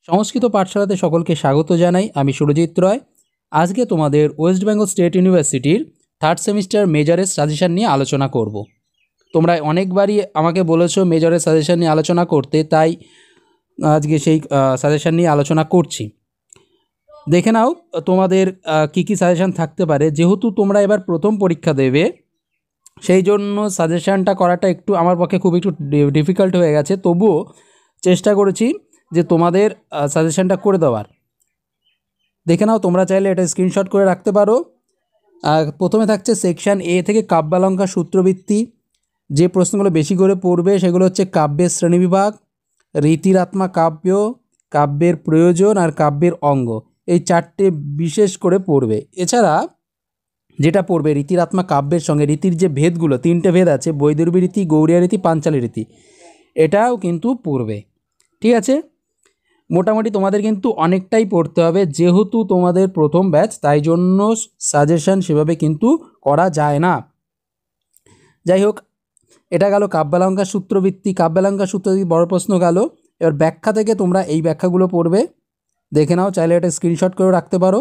সংস্কৃত পাঠশালাতে সকলকে স্বাগত জানাই। আমি সুরজিৎ রয়। আজকে তোমাদের ওয়েস্ট বেঙ্গল স্টেট ইউনিভার্সিটির থার্ড সেমিস্টার মেজরের সাজেশন নিয়ে আলোচনা করব। তোমরা অনেকবারই আমাকে বলেছো মেজরের সাজেশন নিয়ে আলোচনা করতে, তাই আজকে সেই সাজেশন নিয়ে আলোচনা করছি। দেখে নাও তোমাদের কি কি সাজেশন থাকতে পারে। যেহেতু তোমরা এবার প্রথম পরীক্ষা দেবে, সেই জন্য সাজেশনটা করাটা একটু আমার পক্ষে খুব একটু ডিফিকাল্ট হয়ে গেছে। তবুও চেষ্টা করেছি যে তোমাদের সাজেশনটা করে দেওয়ার। দেখে নাও, তোমরা চাইলে এটা স্ক্রিনশট করে রাখতে পারো। প্রথমে থাকছে সেকশন এ থেকে কাব্যালঙ্কার সূত্রবৃত্তি। যে প্রশ্নগুলো বেশি করে পড়বে সেগুলো হচ্ছে কাব্যের শ্রেণীবিভাগ, রীতির আত্মা কাব্য, কাব্যের প্রয়োজন আর কাব্যের অঙ্গ। এই চারটে বিশেষ করে পড়বে। এছাড়া যেটা পড়বে রীতির আত্মা কাব্যের সঙ্গে রীতির যে ভেদগুলো, তিনটে ভেদ আছে, বৈদর্ভী রীতি, গৌড়িয়া রীতি, পাঞ্চালী রীতি, এটাও কিন্তু পড়বে। ঠিক আছে, মোটামুটি তোমাদের কিন্তু অনেকটাই পড়তে হবে। যেহেতু তোমাদের প্রথম ব্যাচ, তাই জন্য সাজেশন সেভাবে কিন্তু করা যায় না। যাই হোক, এটা গেল কাব্যালঙ্কার সূত্রবৃত্তি। কাব্যালঙ্কার সূত্রবৃত্তি বড় প্রশ্ন গেল। এবার ব্যাখ্যা থেকে তোমরা এই ব্যাখ্যাগুলো পড়বে। দেখে নাও, চাইলে এটা স্ক্রিনশট করে রাখতে পারো।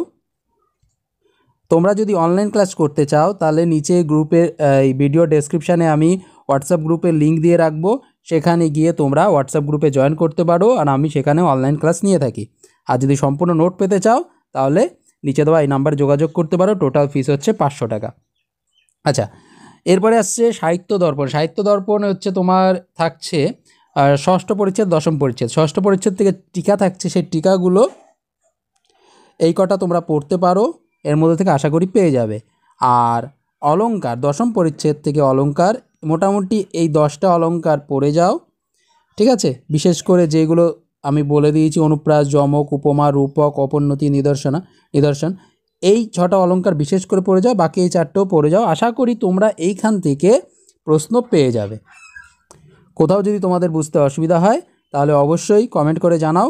তোমরা যদি অনলাইন ক্লাস করতে চাও তাহলে নিচে গ্রুপের এই ভিডিও ডেসক্রিপশানে আমি হোয়াটসঅ্যাপ গ্রুপের লিঙ্ক দিয়ে রাখবো। সেখানে গিয়ে তোমরা হোয়াটসঅ্যাপ গ্রুপে জয়েন করতে পারো, আর আমি সেখানে অনলাইন ক্লাস নিয়ে থাকি। আর যদি সম্পূর্ণ নোট পেতে চাও তাহলে নিচে দেওয়া এই নাম্বারে যোগাযোগ করতে পারো। টোটাল ফিস হচ্ছে 500 টাকা। আচ্ছা, এরপরে আসছে সাহিত্য দর্পণ। সাহিত্য দর্পণ হচ্ছে তোমার থাকছে ষষ্ঠ পরিচ্ছেদ, দশম পরিচ্ছেদ। ষষ্ঠ পরিচ্ছেদ থেকে টিকা থাকছে, সেই টিকাগুলো এই কটা তোমরা পড়তে পারো, এর মধ্যে থেকে আশা করি পেয়ে যাবে। আর অলঙ্কার, দশম পরিচ্ছেদ থেকে অলঙ্কার, মোটামুটি এই 10টা অলঙ্কার পড়ে যাও। ঠিক আছে, বিশেষ করে যেগুলো আমি বলে দিয়েছি, অনুপ্রাস, যমক, উপমা, রূপক, অপোন্নতি, নিদর্শন, এই 6টা অলঙ্কার বিশেষ করে পড়ে যাও। বাকি এই 4টেও পড়ে যাও। আশা করি তোমরা এইখান থেকে প্রশ্ন পেয়ে যাবে। কোথাও যদি তোমাদের বুঝতে অসুবিধা হয় তাহলে অবশ্যই কমেন্ট করে জানাও।